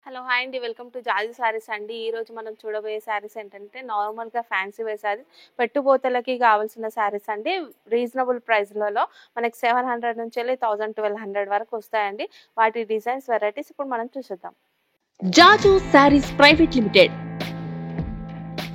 Hello hi అండి, welcome to జాజీ saris అండి. ఈరోజు మనం చూడబోయే శారీస్ ఏంటంటే నార్మల్గా ఫ్యాన్సీ వేర్ శారీస్, పెట్టుబోతలకి కావాల్సిన శారీస్ అండి. రీజనబుల్ ప్రైస్లలో మనకి 700 నుంచి వెళ్ళి 1000-1200 వరకు వస్తాయండి. వాటి డిజైన్స్, వెరైటీస్ ఇప్పుడు మనం చూసేద్దాం. Jaju Sarees private limited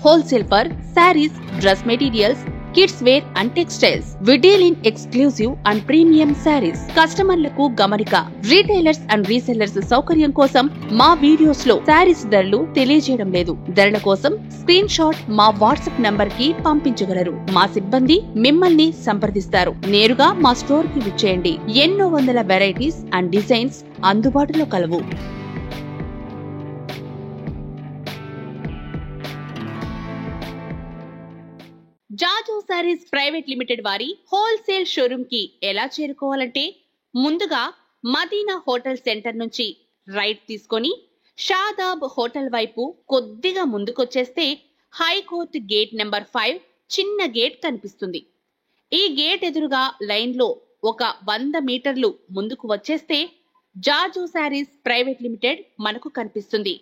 wholesale for sarees, dress materials, kids wear and textiles. We deal in exclusive and premium sarees. కస్టమర్లకు గమనిక, రీటైలర్స్ అండ్ రీసెల్లర్స్ సౌకర్యం కోసం మా వీడియోస్ లో శారీస్ ధరలు తెలియజేయడం లేదు. ధరల కోసం స్క్రీన్ షాట్ మా వాట్సాప్ నంబర్ కి పంపించగలరు. మా సిబ్బంది మిమ్మల్ని సంప్రదిస్తారు. నేరుగా మా స్టోర్ కి విచ్చేయండి. ఎన్నో వందల వెరైటీస్ అండ్ డిజైన్స్ అందుబాటులో కలవు. జాజు శారీస్ ప్రైవేట్ లిమిటెడ్ వారి హోల్సేల్ షోరూమ్ కి ఎలా చేరుకోవాలంటే, ముందుగా మదీనా హోటల్ సెంటర్ నుంచి రైట్ తీసుకొని షాదాబ్ హోటల్ వైపు కొద్దిగా ముందుకొచ్చేస్తే హైకోర్ట్ గేట్ నెంబర్ 5 చిన్న గేట్ కనిపిస్తుంది. ఈ గేట్ ఎదురుగా లైన్ లో ఒక 100 మీటర్లు ముందుకు వచ్చేస్తే జాజు శారీస్ ప్రైవేట్ లిమిటెడ్ మనకు కనిపిస్తుంది.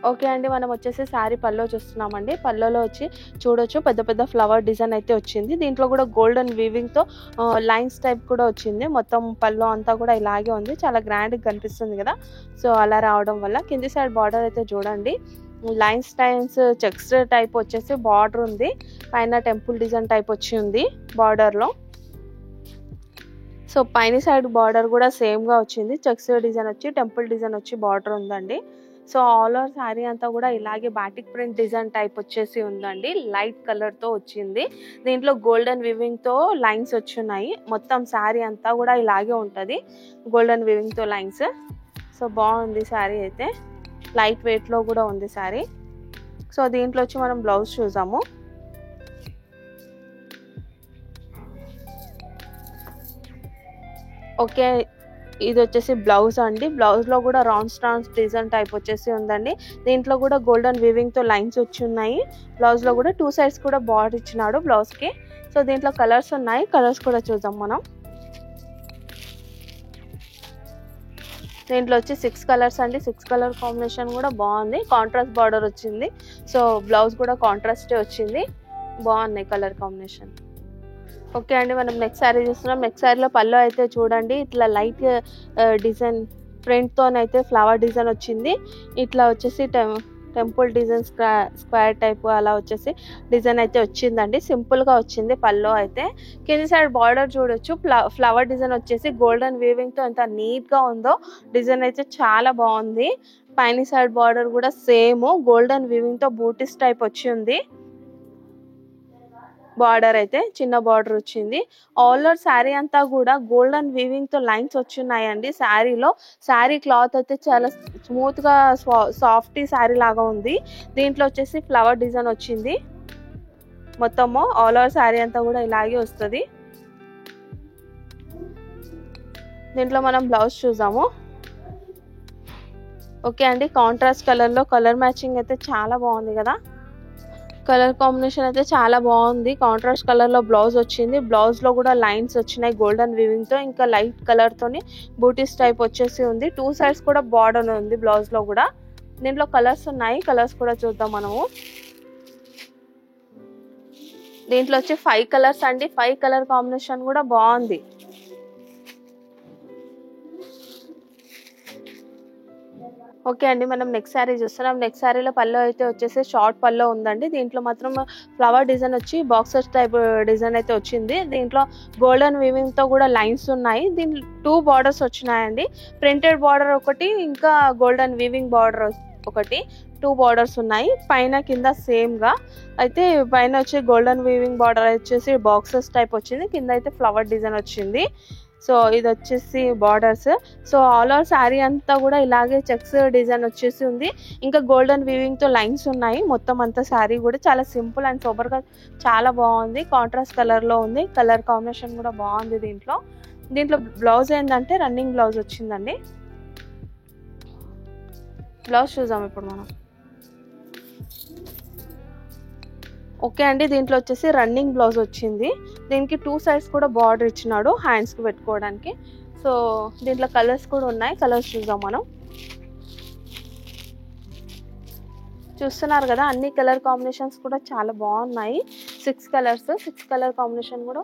ఓకే అండి, మనం వచ్చేసి శారీ పల్లో చూస్తున్నామండి. పల్లోలో వచ్చి చూడొచ్చు పెద్ద పెద్ద ఫ్లవర్ డిజైన్ అయితే వచ్చింది. దీంట్లో కూడా గోల్డెన్ వీవింగ్తో లైన్స్ టైప్ కూడా వచ్చింది. మొత్తం పల్లో అంతా కూడా ఇలాగే ఉంది. చాలా గ్రాండ్గా కనిపిస్తుంది కదా. సో అలా రావడం వల్ల కింది సైడ్ బార్డర్ అయితే చూడండి, లైన్స్ చెక్స్ టైప్ వచ్చేసి బార్డర్ ఉంది. పైన టెంపుల్ డిజైన్ టైప్ వచ్చి ఉంది బార్డర్లో. సో పైన సైడ్ బార్డర్ కూడా సేమ్గా వచ్చింది. చెక్స్ డిజైన్ వచ్చి టెంపుల్ డిజైన్ వచ్చి బార్డర్ ఉందండి. సో ఆల్ ఓవర్ శారీ అంతా కూడా ఇలాగే బాటిక్ ప్రింట్ డిజైన్ టైప్ వచ్చేసి ఉందండి. లైట్ కలర్తో వచ్చింది. దీంట్లో గోల్డెన్ వివింగ్తో లైన్స్ వచ్చున్నాయి. మొత్తం శారీ అంతా కూడా ఇలాగే ఉంటుంది, గోల్డెన్ వివింగ్తో లైన్స్. సో బాగుంది శారీ అయితే, లైట్ వెయిట్లో కూడా ఉంది శారీ. సో దీంట్లో వచ్చి మనం బ్లౌజ్ చూసాము. ఓకే, ఇది వచ్చేసి బ్లౌజ్ అండి. బ్లౌజ్లో కూడా రౌండ్ డిజైన్ టైప్ వచ్చేసి ఉందండి. దీంట్లో కూడా గోల్డెన్ వీవింగ్తో లైన్స్ వచ్చి ఉన్నాయి. బ్లౌజ్లో కూడా 2 సైడ్స్ కూడా బార్డర్ ఇచ్చినాడు బ్లౌజ్కి. సో దీంట్లో కలర్స్ ఉన్నాయి, కలర్స్ కూడా చూద్దాం మనం. దీంట్లో వచ్చి 6 కలర్స్ అండి. 6 కలర్ కాంబినేషన్ కూడా బాగుంది. కాంట్రాస్ట్ బార్డర్ వచ్చింది. సో బ్లౌజ్ కూడా కాంట్రాస్టే వచ్చింది. బాగున్నాయి కలర్ కాంబినేషన్. ఓకే అండి, మనం నెక్స్ట్ శారీ చూస్తున్నాం. నెక్స్ట్ శారీలో పల్లో అయితే చూడండి, ఇట్లా లైట్ డిజైన్ ప్రింట్తోనైతే ఫ్లవర్ డిజైన్ వచ్చింది. ఇట్లా వచ్చేసి టెంపుల్ డిజైన్ స్క్వేర్ టైప్ అలా వచ్చేసి డిజైన్ అయితే వచ్చిందండి. సింపుల్గా వచ్చింది పల్లో అయితే. కింది సైడ్ బార్డర్ చూడొచ్చు, ఫ్లవర్ డిజైన్ వచ్చేసి గోల్డెన్ వీవింగ్తో ఎంత నీట్గా ఉందో. డిజైన్ అయితే చాలా బాగుంది. పైన సైడ్ బార్డర్ కూడా సేమ్ గోల్డెన్ వీవింగ్తో బూటీస్ టైప్ వచ్చి ఉంది. బార్డర్ అయితే చిన్న బార్డర్ వచ్చింది. ఆల్ ఓవర్ శారీ అంతా కూడా గోల్డెన్ వీవింగ్తో లైన్స్ వచ్చున్నాయండి శారీలో. శారీ క్లాత్ అయితే చాలా స్మూత్గా సాఫ్టీ శారీ లాగా ఉంది. దీంట్లో వచ్చేసి ఫ్లవర్ డిజైన్ వచ్చింది. మొత్తము ఆల్ ఓవర్ శారీ అంతా కూడా ఇలాగే వస్తుంది. దీంట్లో మనం బ్లౌజ్ చూసాము. ఓకే అండి, కాంట్రాస్ట్ కలర్లో కలర్ మ్యాచింగ్ అయితే చాలా బాగుంది కదా. కలర్ కాంబినేషన్ అయితే చాలా బాగుంది. కాంట్రాస్ట్ కలర్లో బ్లౌజ్ వచ్చింది. బ్లౌజ్లో కూడా లైన్స్ వచ్చినాయి గోల్డెన్ వీవింగ్తో. ఇంకా లైట్ కలర్తోని బూటీస్ టైప్ వచ్చేసి ఉంది. 2 సైడ్స్ కూడా బార్డర్ ఉంది బ్లౌజ్లో కూడా. దీంట్లో కలర్స్ ఉన్నాయి, కలర్స్ కూడా చూద్దాం మనము. దీంట్లో వచ్చి 5 కలర్స్ అండి. 5 కలర్ కాంబినేషన్ కూడా బాగుంది. ఓకే అండి, మనం నెక్స్ట్ శారీ చూస్తున్నాం. నెక్స్ట్ శారీలో పల్లో అయితే వచ్చేసి షార్ట్ పల్లో ఉందండి. దీంట్లో మాత్రం ఫ్లవర్ డిజైన్ వచ్చి బాక్సెస్ టైప్ డిజైన్ అయితే వచ్చింది. దీంట్లో గోల్డెన్ వీవింగ్తో కూడా లైన్స్ ఉన్నాయి. దీంట్లో 2 బార్డర్స్ వచ్చినాయండి. ప్రింటెడ్ బార్డర్ ఒకటి, ఇంకా గోల్డెన్ వీవింగ్ బార్డర్ ఒకటి. 2 బార్డర్స్ ఉన్నాయి, పైన కింద సేమ్గా. అయితే పైన వచ్చి గోల్డెన్ వీవింగ్ బార్డర్ వచ్చేసి బాక్సెస్ టైప్ వచ్చింది. కింద అయితే ఫ్లవర్ డిజైన్ వచ్చింది. సో ఇది వచ్చేసి borders. So all over sari అంతా కూడా ఇలాగే చెక్స్ డిజైన్ వచ్చేసి ఉంది. ఇంకా గోల్డెన్ వీవింగ్తో లైన్స్ ఉన్నాయి. మొత్తం అంతా శారీ కూడా చాలా సింపుల్ అండ్ సూపర్గా చాలా బాగుంది. కాంట్రాస్ట్ కలర్లో ఉంది. కలర్ కాంబినేషన్ కూడా బాగుంది. దీంట్లో బ్లౌజ్ ఏంటంటే రన్నింగ్ బ్లౌజ్ వచ్చిందండి. బ్లౌజ్ చూద్దాం ఇప్పుడు మనం. ఓకే అండి, దీంట్లో వచ్చేసి రన్నింగ్ బ్లౌజ్ వచ్చింది. దీనికి 2 సైడ్స్ కూడా బార్డర్ ఇచ్చినాడు హ్యాండ్స్కి పెట్టుకోవడానికి. సో దీంట్లో కలర్స్ కూడా ఉన్నాయి, కలర్స్ చూద్దాం మనం. చూస్తున్నారు కదా, అన్ని కలర్ కాంబినేషన్స్ కూడా చాలా బాగున్నాయి. 6 కలర్స్, 6 కలర్ కాంబినేషన్ కూడా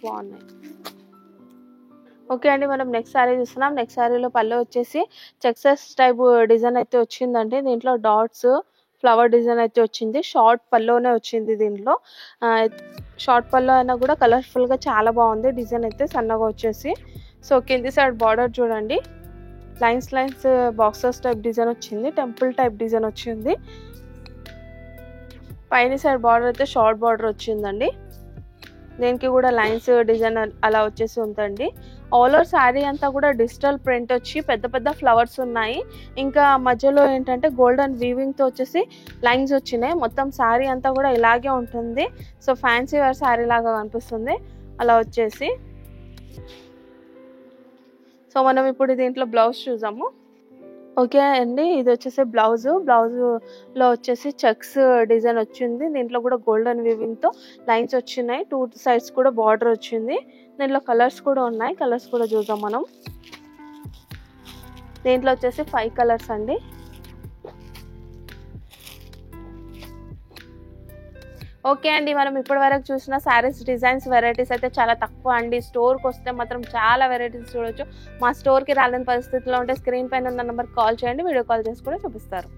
బాగున్నాయి. ఓకే అండి, మనం నెక్స్ట్ శారీ చూస్తున్నాం. నెక్స్ట్ శారీలో పళ్ళు వచ్చేసి చెక్సెస్ టైప్ డిజైన్ అయితే వచ్చిందండి. దీంట్లో డాట్స్ ఫ్లవర్ డిజైన్ అయితే వచ్చింది. షార్ట్ పల్లోనే వచ్చింది. దీంట్లో షార్ట్ పల్లో అయినా కూడా కలర్ఫుల్గా చాలా బాగుంది. డిజైన్ అయితే సన్నగా వచ్చేసి. సో కింది సైడ్ బార్డర్ చూడండి, లైన్స్ బాక్సెస్ టైప్ డిజైన్ వచ్చింది, టెంపుల్ టైప్ డిజైన్ వచ్చింది. పైన సైడ్ బార్డర్ అయితే షార్ట్ బార్డర్ వచ్చిందండి. దీనికి కూడా లైన్స్ డిజైన్ అలా వచ్చేసి ఉందండి. ఆల్ ఓవర్ శారీ అంతా కూడా డిజిటల్ ప్రింట్ వచ్చి పెద్ద పెద్ద ఫ్లవర్స్ ఉన్నాయి. ఇంకా మధ్యలో ఏంటంటే గోల్డెన్ వీవింగ్తో వచ్చేసి లైన్స్ వచ్చినాయి. మొత్తం శారీ అంతా కూడా ఇలాగే ఉంటుంది. సో ఫ్యాన్సీ వేర్ శారీ లాగా కనిపిస్తుంది అలా వచ్చేసి. సో మనం ఇప్పుడు దీంట్లో బ్లౌజ్ చూద్దాము. ఓకే అండి, ఇది వచ్చేసి బ్లౌజ్లో వచ్చేసి చెక్స్ డిజైన్ వచ్చింది. దీంట్లో కూడా గోల్డెన్ వీవింగ్తో లైన్స్ వచ్చినాయి. 2 సైడ్స్ కూడా బార్డర్ వచ్చింది. దీంట్లో కలర్స్ కూడా ఉన్నాయి, కలర్స్ కూడా చూద్దాం మనం. దీంట్లో వచ్చేసి 5 కలర్స్ అండి. ఓకే అండి, మనం ఇప్పటి వరకు చూసిన శారీస్ డిజైన్స్ వెరైటీస్ అయితే చాలా తక్కువ అండి. స్టోర్కి వస్తే మాత్రం చాలా వెరైటీస్ చూడొచ్చు. మా స్టోర్కి రాలేని పరిస్థితిలో ఉంటే స్క్రీన్ పైన ఉన్న నెంబర్కి కాల్ చేయండి, వీడియో కాల్ చేసి కూడా చూపిస్తారు.